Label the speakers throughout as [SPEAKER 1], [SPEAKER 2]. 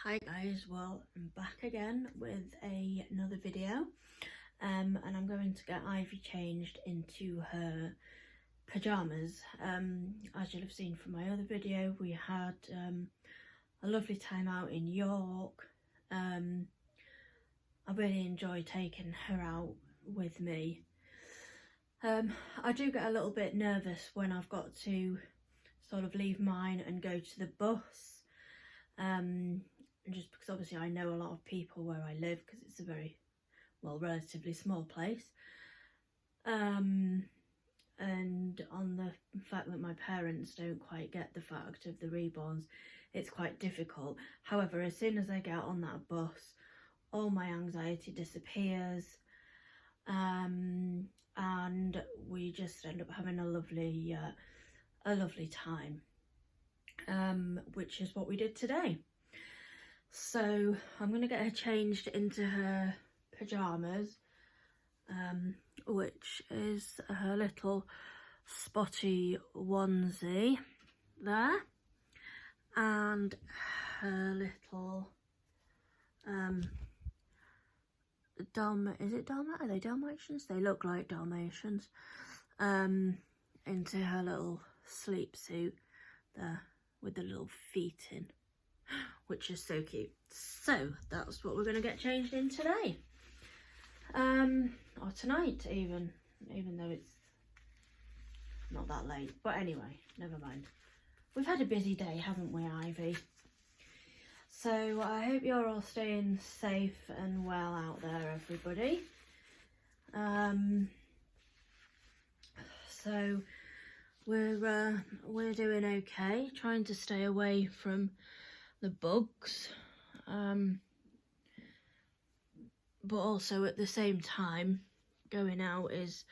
[SPEAKER 1] Hi guys, well I'm back again with another video and I'm going to get Ivy changed into her pyjamas. As you'll have seen from my other video, we had a lovely time out in York. I really enjoy taking her out with me. I do get a little bit nervous when I've got to sort of leave mine and go to the bus. Just because obviously I know a lot of people where I live because it's a very, well, relatively small place. And on the fact that my parents don't quite get the fact of the reborns, it's quite difficult. However, as soon as I get on that bus, all my anxiety disappears. And we just end up having a lovely time, which is what we did today. So I'm going to get her changed into her pyjamas, which is her little spotty onesie there, and her little are they Dalmatians? They look like Dalmatians. Into her little sleep suit there with the little feet in, which is so cute. So that's what we're going to get changed in today, or tonight even though it's not that late. But anyway, never mind. We've had a busy day, haven't we, Ivy? So I hope you're all staying safe and well out there, everybody. So we're doing okay, trying to stay away from the bugs, but also at the same time going out is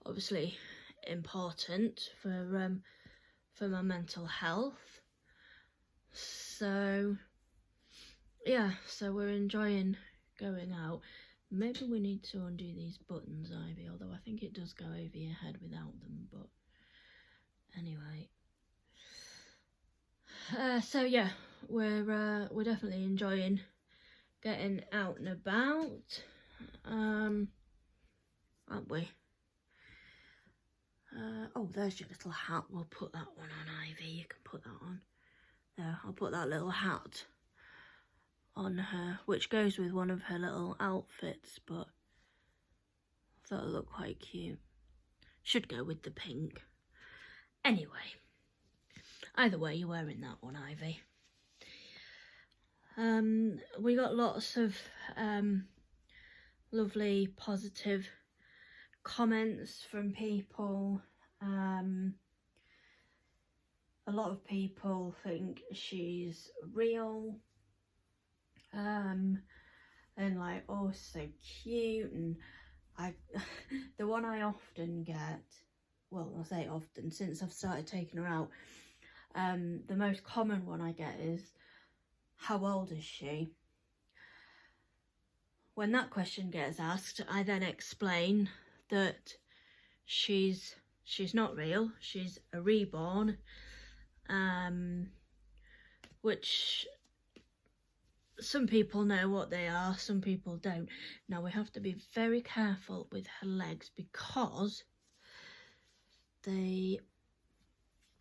[SPEAKER 1] obviously important for my mental health. So yeah, so we're enjoying going out. Maybe we need to undo these buttons, Ivy, although I think it does go over your head without them, but anyway. So yeah, we're definitely enjoying getting out and about, aren't we? Oh, there's your little hat. We'll put that one on, Ivy. You can put that on. There, I'll put that little hat on her, which goes with one of her little outfits, but I thought it looked quite cute. Should go with the pink. Anyway, either way, you're wearing that one, Ivy. We got lots of lovely positive comments from people. A lot of people think she's real, and like, oh, so cute. And the one I often get, well, I say often since I've started taking her out, the most common one I get is, how old is she? When that question gets asked, I then explain that she's not real, she's a reborn, which some people know what they are, some people don't. Now we have to be very careful with her legs because they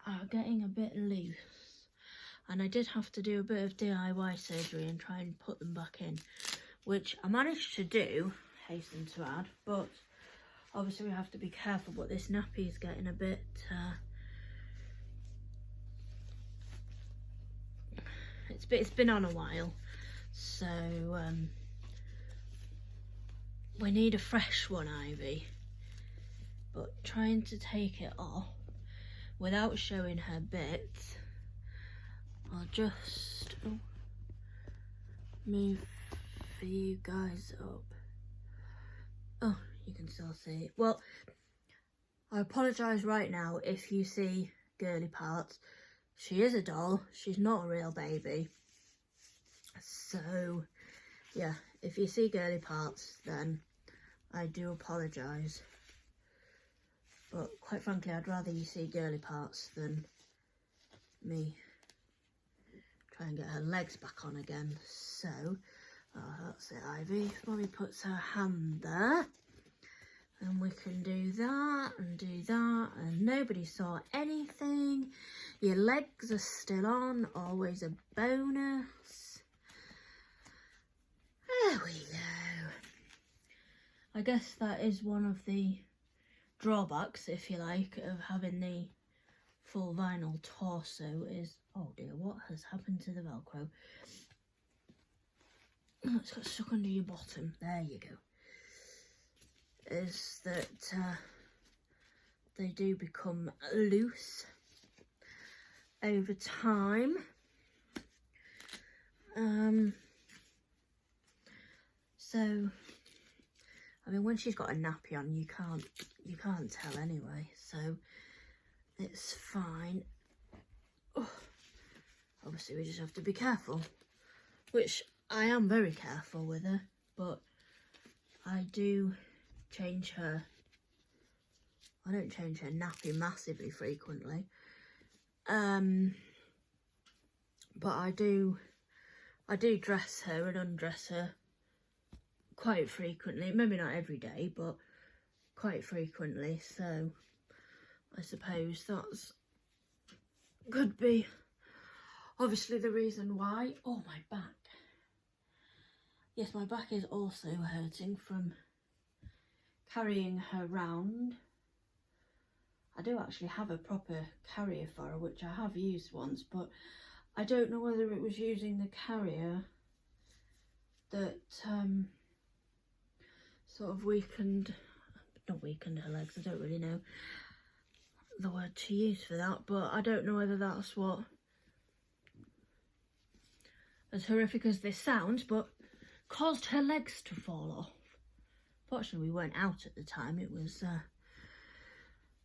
[SPEAKER 1] are getting a bit loose, and I did have to do a bit of DIY surgery and try and put them back in, which I managed to do, hasten to add, but obviously we have to be careful. But this nappy is getting a bit it's been on a while, so we need a fresh one, Ivy. But trying to take it off without showing her bits, I'll just move for you guys up. Oh, you can still see it. Well, I apologise right now if you see girly parts. She is a doll, she's not a real baby. So yeah, if you see girly parts, then I do apologise. But quite frankly, I'd rather you see girly parts than me try and get her legs back on again. So, that's it, Ivy. Mommy puts her hand there. And we can do that and do that, and nobody saw anything. Your legs are still on, always a bonus. There we go. I guess that is one of the drawbacks, if you like, of having the full vinyl torso is, oh dear, what has happened to the Velcro? Oh, it's got stuck under your bottom. There you go. Is that they do become loose over time. So I mean, when she's got a nappy on, you can't tell anyway, so it's fine. Oh, obviously we just have to be careful, which I am very careful with her, but I do change her. I don't change her nappy massively frequently, but I do dress her and undress her quite frequently. Maybe not every day, but quite frequently. So I suppose that's could be obviously the reason why. Oh, my back. Yes, my back is also hurting from carrying her round. I do actually have a proper carrier for her, which I have used once, but I don't know whether it was using the carrier that sort of not weakened her legs. I don't really know the word to use for that, but I don't know whether that's what, as horrific as this sounds, but caused her legs to fall off. Fortunately, we weren't out at the time. It was,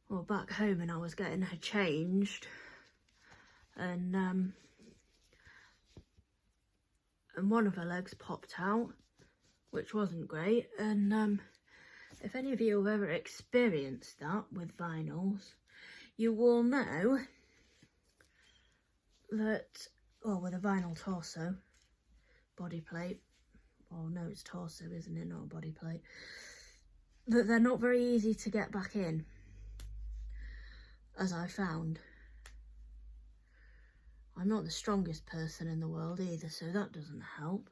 [SPEAKER 1] well, back home, and I was getting her changed, and one of her legs popped out, which wasn't great. And if any of you have ever experienced that with vinyls, you will know that, well, with a vinyl torso, body plate, oh no, it's torso, isn't it, not a body plate, that they're not very easy to get back in, as I found. I'm not the strongest person in the world either, so that doesn't help.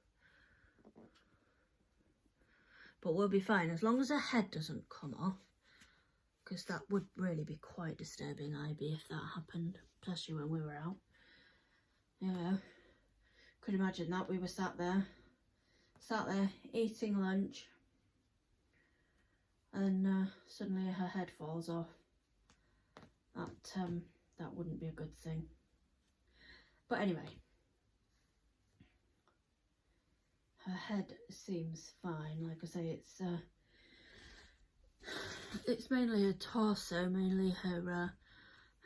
[SPEAKER 1] But we'll be fine, as long as her head doesn't come off, because that would really be quite disturbing, Ivy, if that happened, especially when we were out. You know, could imagine that. We were sat there eating lunch, and suddenly her head falls off. That wouldn't be a good thing. But anyway, her head seems fine. Like I say, it's mainly her torso, mainly her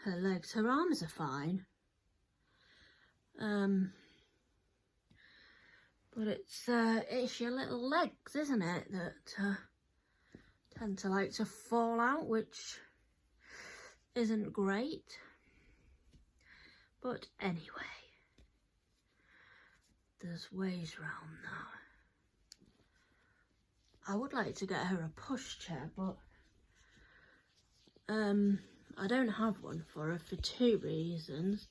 [SPEAKER 1] legs. Her arms are fine. But it's your little legs, isn't it, that tend to like to fall out, which isn't great. But anyway, there's ways round that. I would like to get her a pushchair, but I don't have one for her for two reasons.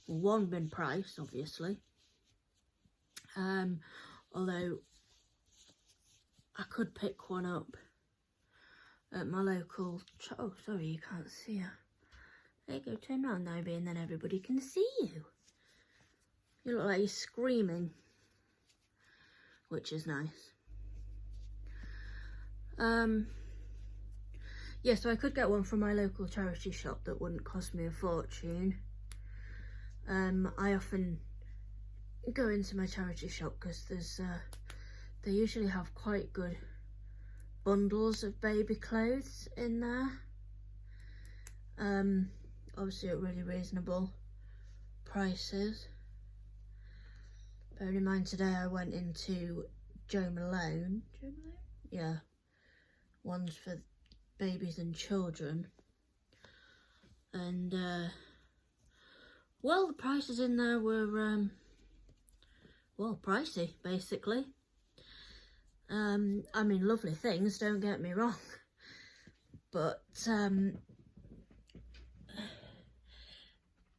[SPEAKER 1] Well, one being price, obviously. Although I could pick one up at my local, oh sorry, you can't see her. There you go, turn around, Ivy, and then everybody can see you. You look like you're screaming, which is nice. Yeah, so I could get one from my local charity shop that wouldn't cost me a fortune. I often go into my charity shop because they usually have quite good bundles of baby clothes in there. Obviously at really reasonable prices. Bearing in mind today I went into Jo Malone. Yeah, ones for babies and children, and well, the prices in there were well, pricey, basically. I mean, lovely things, don't get me wrong, but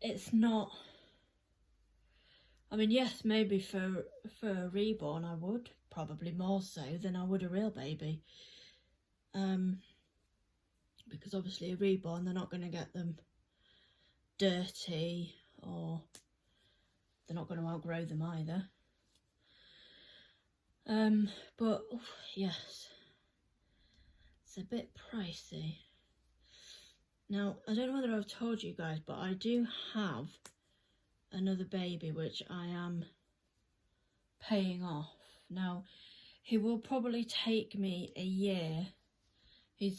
[SPEAKER 1] it's not. I mean, yes, maybe for a reborn I would, probably more so than I would a real baby. Because obviously a reborn, they're not going to get them dirty, or they're not going to outgrow them either. But yes, it's a bit pricey. Now, I don't know whether I've told you guys, but I do have another baby which I am paying off. Now, he will probably take me a year.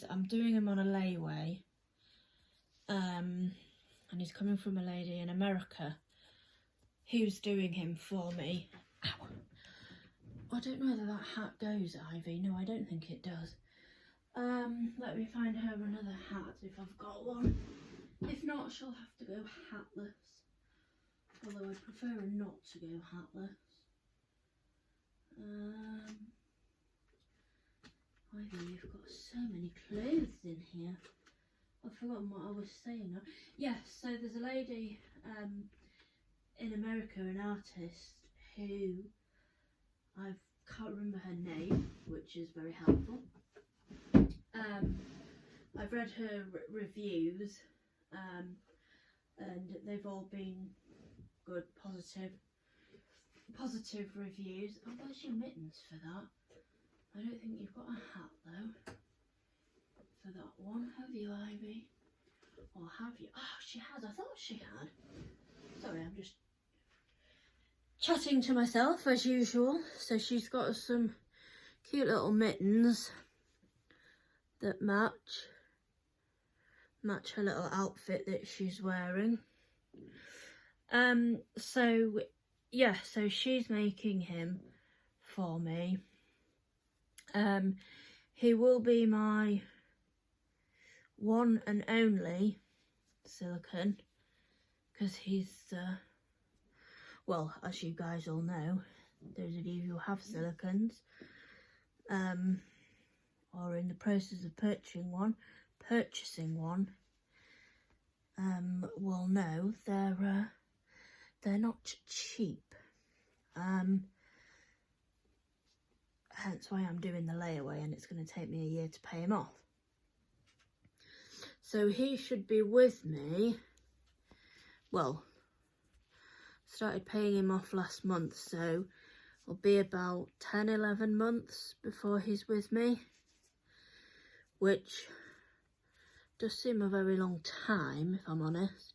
[SPEAKER 1] I'm doing him on a layaway. And he's coming from a lady in America who's doing him for me. Ow. I don't know whether that hat goes, Ivy. No, I don't think it does. Let me find her another hat if I've got one. If not, she'll have to go hatless. Although I'd prefer her not to go hatless. Ivy, you've got so many clothes in here. I've forgotten what I was saying now. Yes, so there's a lady in America, an artist, who I can't remember her name, which is very helpful. I've read her reviews, and they've all been good, positive reviews. Oh, where's your mittens for that? I don't think you've got a hat though for that one, have you, Ivy? Or have you? Oh, she has. I thought she had. Sorry, I'm just chatting to myself as usual. So she's got some cute little mittens that match her little outfit that she's wearing. So yeah, so she's making him for me. He will be my one and only silicone, because he's well, as you guys all know, those of you who have silicones, or in the process of purchasing one, will know they're not cheap. Hence why I'm doing the layaway, and it's going to take me a year to pay him off. So he should be with me, well, started paying him off last month, so it'll be about 10-11 months before he's with me, which does seem a very long time, if I'm honest.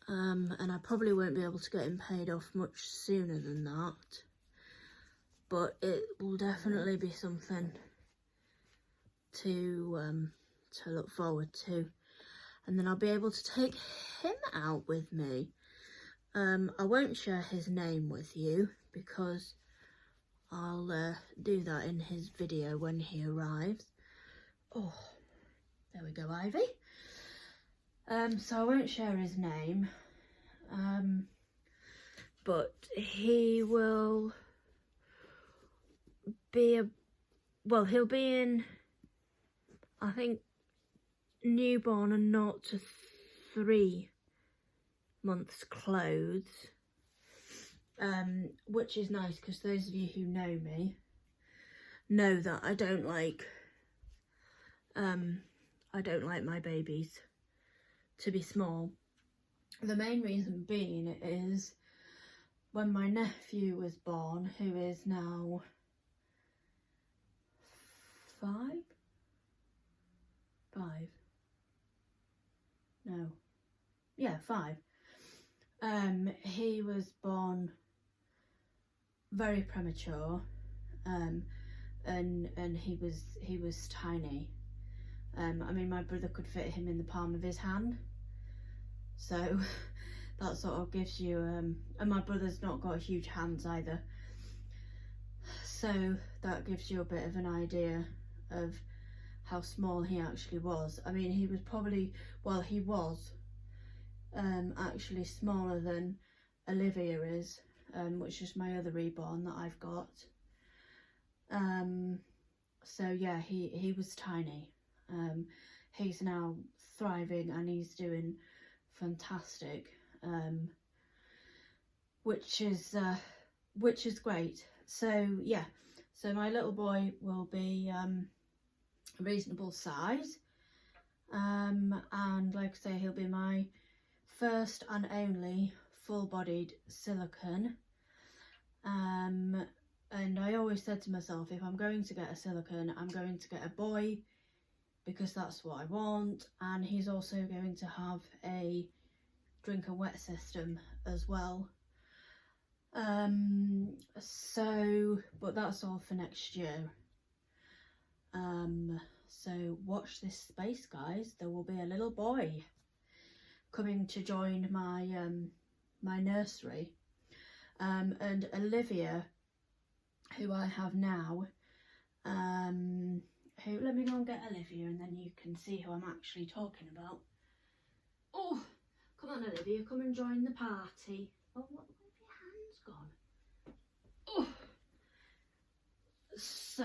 [SPEAKER 1] And I probably won't be able to get him paid off much sooner than that, but it will definitely be something to look forward to. And then I'll be able to take him out with me. I won't share his name with you because I'll do that in his video when he arrives. Oh, there we go, Ivy. So I won't share his name, but he will be he'll be in, I think, newborn and 0 to 3 months clothes, which is nice because those of you who know me know that I don't like my babies to be small. The main reason being is when my nephew was born, who is now 5? No. Yeah, 5. He was born very premature, and he was tiny. I mean, my brother could fit him in the palm of his hand, so that sort of gives you, and my brother's not got huge hands either, so that gives you a bit of an idea of how small he actually was. I mean, he was probably, well, he was actually smaller than Olivia is. which is my other reborn that I've got. So yeah, he was tiny. He's now thriving and he's doing fantastic, which is great. So yeah, so my little boy will be a reasonable size, and like I say, he'll be my first and only full-bodied silicone. And I always said to myself, if I'm going to get a silicone, I'm going to get a boy, because that's what I want, and he's also going to have a drink and wet system as well. So, but that's all for next year. So watch this space, guys. There will be a little boy coming to join my my nursery. And Olivia, who I have now, let me go and get Olivia and then you can see who I'm actually talking about. Oh, come on Olivia, come and join the party. Oh, what have your hands gone? Oh, so,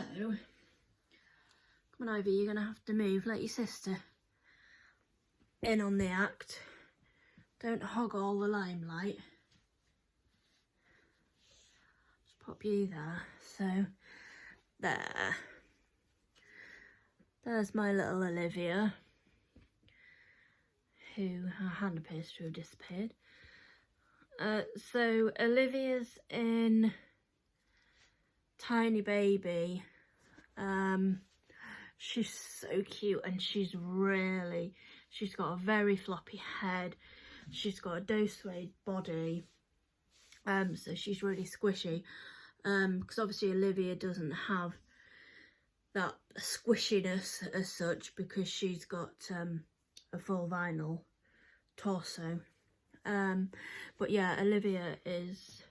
[SPEAKER 1] come on Ivy, you're going to have to move, let your sister in on the act. Don't hog all the limelight. Just pop you there, so, there. There's my little Olivia, who her hand appears to have disappeared. So Olivia's in Tiny Baby. She's so cute and she's got a very floppy head. She's got a doe suede body. So she's really squishy. Because obviously Olivia doesn't have that squishiness as such, because she's got a full vinyl torso. But yeah, Olivia is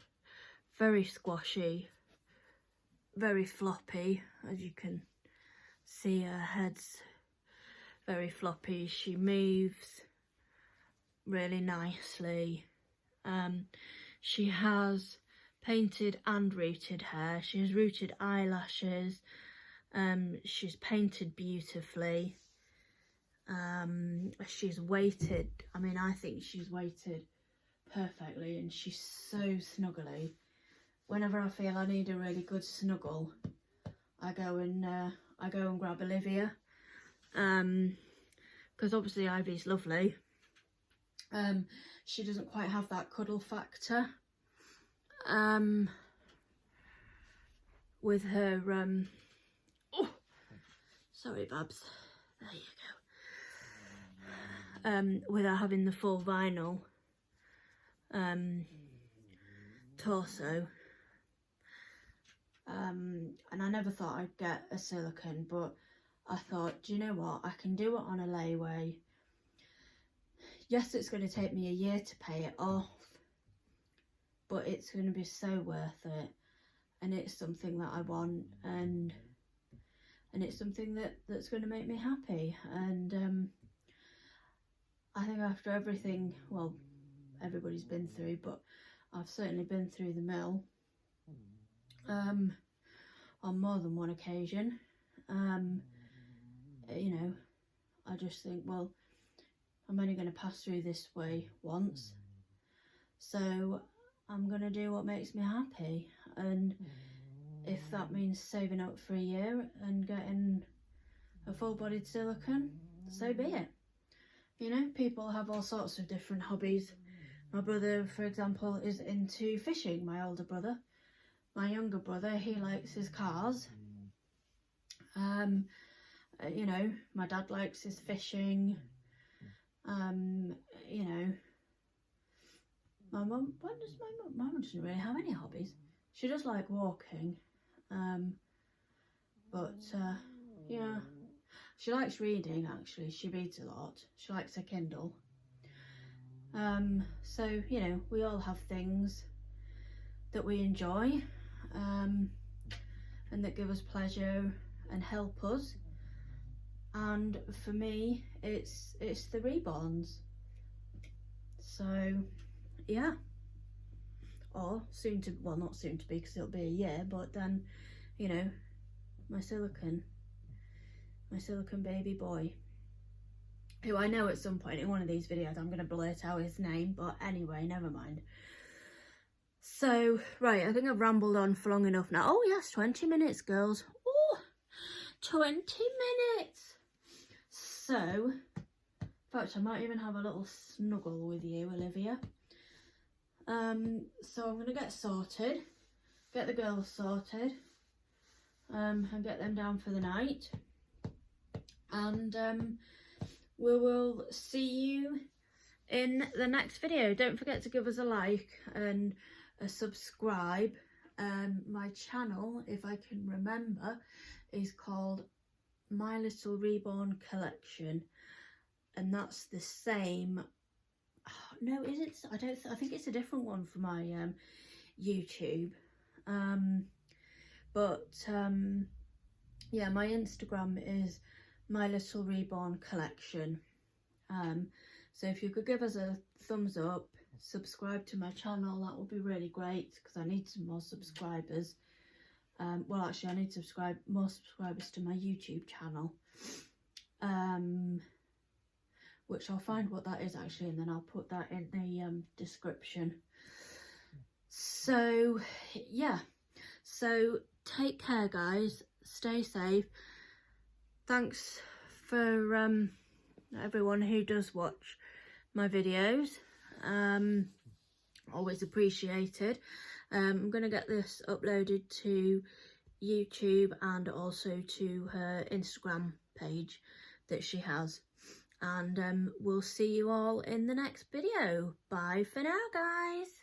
[SPEAKER 1] very squashy, very floppy, as you can see. Her head's very floppy. She moves really nicely. She has painted and rooted hair. She has rooted eyelashes. She's painted beautifully. She's weighted. I mean, I think she's weighted perfectly, and she's so snuggly. Whenever I feel I need a really good snuggle, I go and grab Olivia. Because obviously Ivy's lovely. She doesn't quite have that cuddle factor. With her oh, sorry Babs, there you go. With her having the full vinyl torso. And I never thought I'd get a silicone, but I thought, do you know what, I can do it on a layaway. Yes, it's going to take me a year to pay it off, but it's going to be so worth it, and it's something that I want, and it's something that's going to make me happy. And I think after everything, well, everybody's been through, but I've certainly been through the mill on more than one occasion. You know, I just think, well, I'm only going to pass through this way once, so I'm going to do what makes me happy. And if that means saving up for a year and getting a full-bodied silicone, so be it. You know, people have all sorts of different hobbies. My brother, for example, is into fishing, my older brother. My younger brother, he likes his cars. You know, my dad likes his fishing. You know, my mum doesn't really have any hobbies. She does like walking, but yeah, she likes reading. Actually, she reads a lot. She likes her Kindle. So you know, we all have things that we enjoy, and that give us pleasure and help us. And for me, it's the reborns. So yeah, or soon to, well, not soon to be because it'll be a year, but then, you know, my silicone baby boy, who I know at some point in one of these videos I'm going to blurt out his name, but anyway, never mind. So, right, I think I've rambled on for long enough now. Oh yes, 20 minutes, girls. Oh, 20 minutes. So, in fact, I might even have a little snuggle with you, Olivia. So I'm going to get sorted, get the girls sorted, and get them down for the night. And we will see you in the next video. Don't forget to give us a like and a subscribe. My channel, if I can remember, is called My Little Reborn Collection, and that's the same. Oh, no, is it? I think it's a different one for my YouTube. Yeah, my Instagram is My Little Reborn Collection. So if you could give us a thumbs up, subscribe to my channel, that would be really great, because I need some more subscribers. Well, actually, I need more subscribers to my YouTube channel, which I'll find what that is actually, and then I'll put that in the description. So yeah, so take care, guys, stay safe. Thanks for everyone who does watch my videos, always appreciated. I'm going to get this uploaded to YouTube and also to her Instagram page that she has, and we'll see you all in the next video. Bye for now, guys.